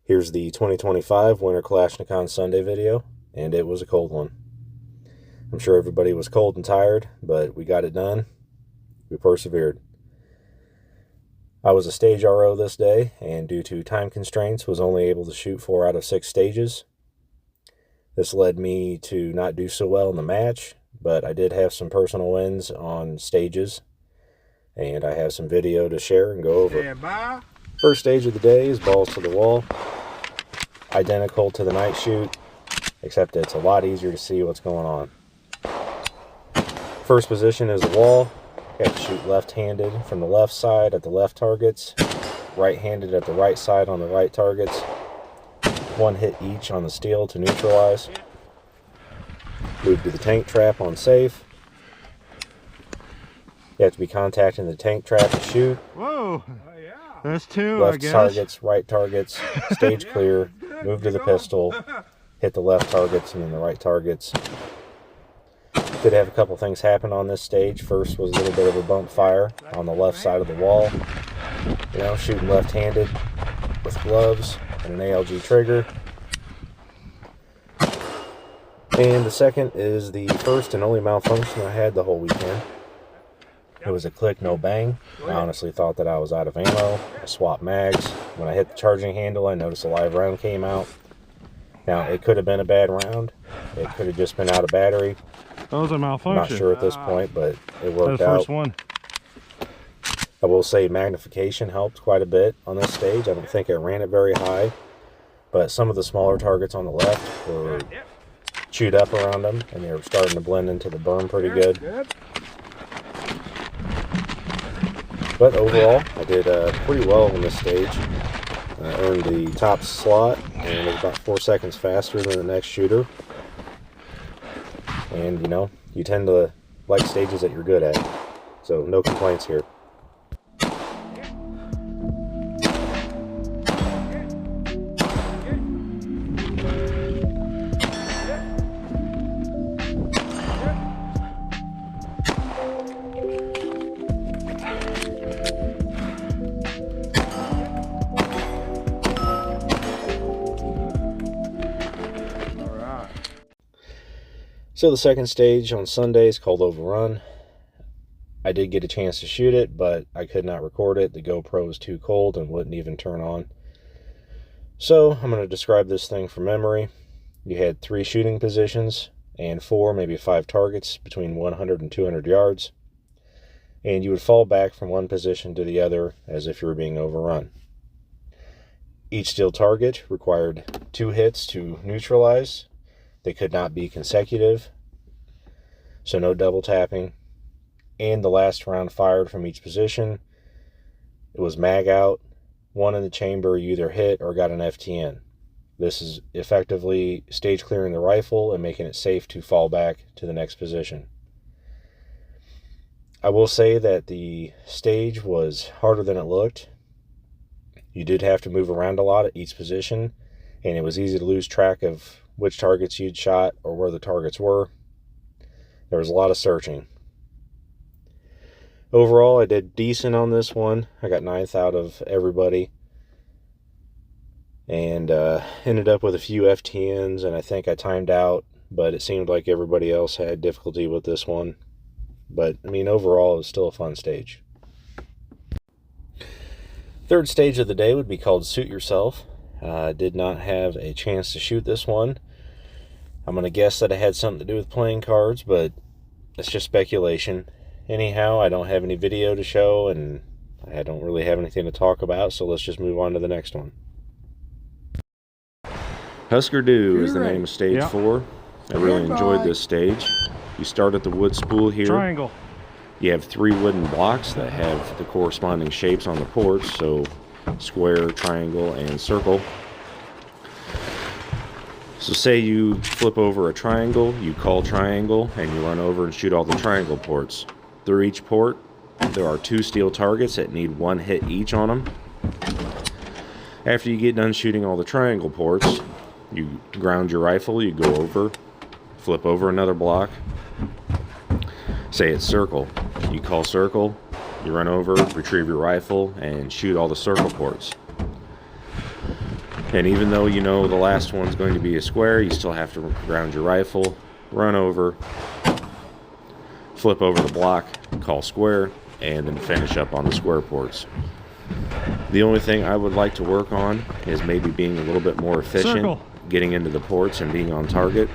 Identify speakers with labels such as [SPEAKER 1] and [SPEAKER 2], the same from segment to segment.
[SPEAKER 1] Here's the 2025 Winter Kalashni-con Sunday video, and it was a cold one. I'm sure everybody was cold and tired, but we got it done. We persevered. I was a stage RO this day, and due to time constraints, was only able to shoot 4 out of 6 stages. This led me to not do so well in the match, but I did have some personal wins on stages, and I have some video to share and go over. First stage of the day is balls to the wall. Identical to the night shoot, except it's a lot easier to see what's going on. First position is the wall. You have to shoot left-handed from the left side at the left targets, right-handed at the right side on the right targets. 1 hit each on the steel to neutralize. Move to the tank trap on safe. You have to be contacting the tank trap to shoot.
[SPEAKER 2] Whoa! That's 2,
[SPEAKER 1] left
[SPEAKER 2] I guess.
[SPEAKER 1] Targets, right targets, stage clear, move to the pistol, hit the left targets and then the right targets. Did have a couple things happen on this stage. First was a little bit of a bump fire on the left side of the wall. You know, shooting left-handed with gloves and an ALG trigger. And the second is the first and only malfunction I had the whole weekend. It was a click, no bang. I honestly thought that I was out of ammo. I swapped mags. When I hit the charging handle, I noticed a live round came out. Now, it could have been a bad round. It could have just been out of battery.
[SPEAKER 2] That was a malfunction.
[SPEAKER 1] I'm not sure at this point, but it worked
[SPEAKER 2] the
[SPEAKER 1] out.
[SPEAKER 2] First one.
[SPEAKER 1] I will say magnification helped quite a bit on this stage. I don't think I ran it very high, but some of the smaller targets on the left were chewed up around them, and they were starting to blend into the berm pretty good. But overall, I did pretty well on this stage. I earned the top slot, and it was about 4 seconds faster than the next shooter. And, you know, you tend to like stages that you're good at. So, no complaints here. So the second stage on Sunday is called Overrun. I did get a chance to shoot it, but I could not record it. The GoPro was too cold and wouldn't even turn on. So I'm going to describe this thing from memory. You had 3 shooting positions and 4, maybe 5 targets between 100 and 200 yards. And you would fall back from one position to the other as if you were being overrun. Each steel target required 2 hits to neutralize. They could not be consecutive, so no double tapping. And the last round fired from each position, it was mag out. 1 in the chamber you either hit or got an FTN. This is effectively stage clearing the rifle and making it safe to fall back to the next position. I will say that the stage was harder than it looked. You did have to move around a lot at each position, and it was easy to lose track of which targets you'd shot or where the targets were. There was a lot of searching. Overall, I did decent on this one. I got 9th out of everybody. And ended up with a few FTNs, and I think I timed out, but it seemed like everybody else had difficulty with this one. But, I mean, overall, it was still a fun stage. Third stage of the day would be called Suit Yourself. Did not have a chance to shoot this one. I'm going to guess that it had something to do with playing cards, but it's just speculation. Anyhow, I don't have any video to show, and I don't really have anything to talk about, so let's just move on to the next one. Husker Du is the name of stage 4. I really enjoyed this stage. You start at the wood spool here.
[SPEAKER 2] Triangle.
[SPEAKER 1] You have 3 wooden blocks that have the corresponding shapes on the ports, so square, triangle, and circle. So say you flip over a triangle, you call triangle, and you run over and shoot all the triangle ports. Through each port, there are 2 steel targets that need 1 hit each on them. After you get done shooting all the triangle ports, you ground your rifle, you go over, flip over another block. Say it's circle. You call circle, you run over, retrieve your rifle, and shoot all the circle ports. And even though you know the last one's going to be a square, you still have to ground your rifle, run over, flip over the block, call square, and then finish up on the square ports. The only thing I would like to work on is maybe being a little bit more efficient, getting into the ports and being on target.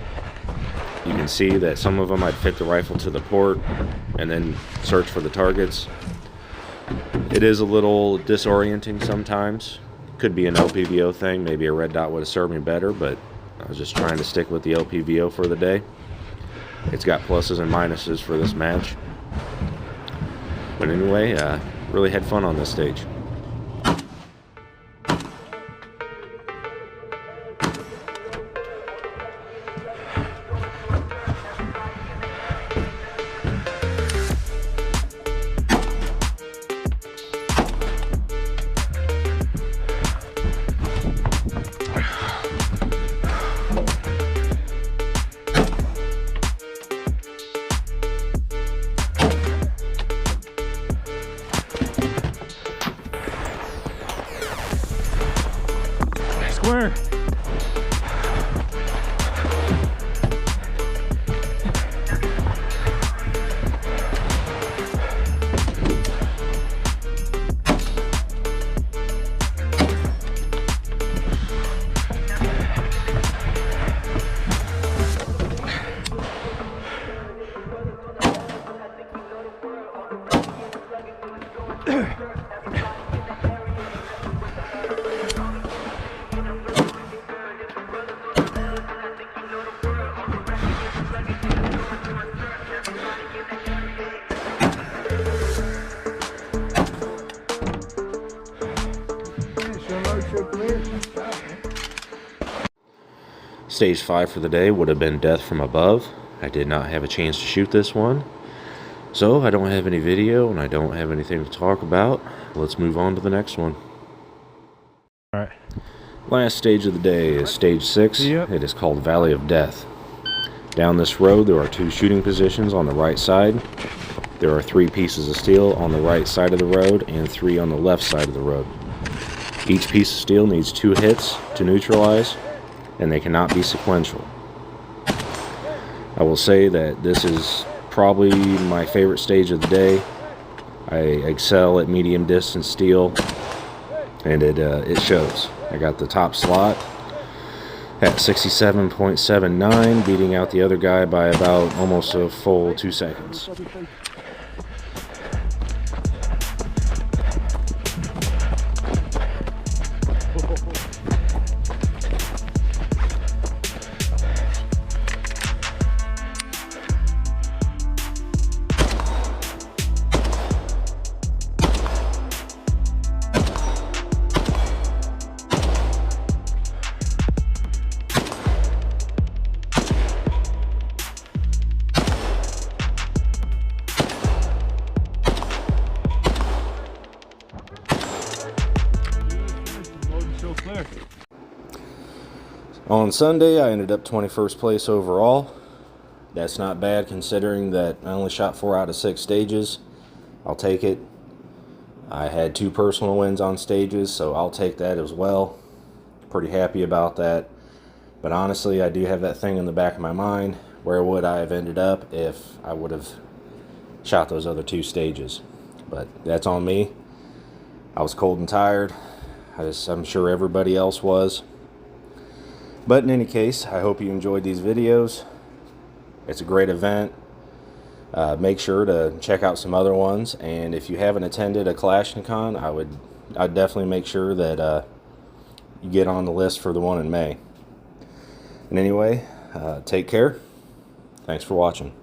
[SPEAKER 1] You can see that some of them I'd fit the rifle to the port and then search for the targets. It is a little disorienting sometimes. Could be an LPVO thing. Maybe a red dot would have served me better, but I was just trying to stick with the LPVO for the day. It's got pluses and minuses for this match. But anyway, really had fun on this stage.
[SPEAKER 2] Square.
[SPEAKER 1] Stage 5 for the day would have been Death from Above. I did not have a chance to shoot this one, so I don't have any video and I don't have anything to talk about. Let's move on to the next one.
[SPEAKER 2] Alright.
[SPEAKER 1] Last stage of the day is Stage 6. It is called Valley of Death. Down this road there are 2 shooting positions on the right side. There are 3 pieces of steel on the right side of the road and 3 on the left side of the road. Each piece of steel needs 2 hits to neutralize, and they cannot be sequential. I will say that this is probably my favorite stage of the day. I excel at medium distance steel, and it shows. I got the top slot at 67.79, beating out the other guy by about almost a full 2 seconds. On Sunday, I ended up 21st place overall. That's not bad considering that I only shot 4 out of 6 stages. I'll take it. I had 2 personal wins on stages, so I'll take that as well. Pretty happy about that. But honestly, I do have that thing in the back of my mind. Where would I have ended up if I would have shot those other 2 stages? But that's on me. I was cold and tired. I'm sure everybody else was. But in any case, I hope you enjoyed these videos. It's a great event. Make sure to check out some other ones, and if you haven't attended a Kalashni-con, I'd definitely make sure that you get on the list for the one in May. And anyway, take care. Thanks for watching.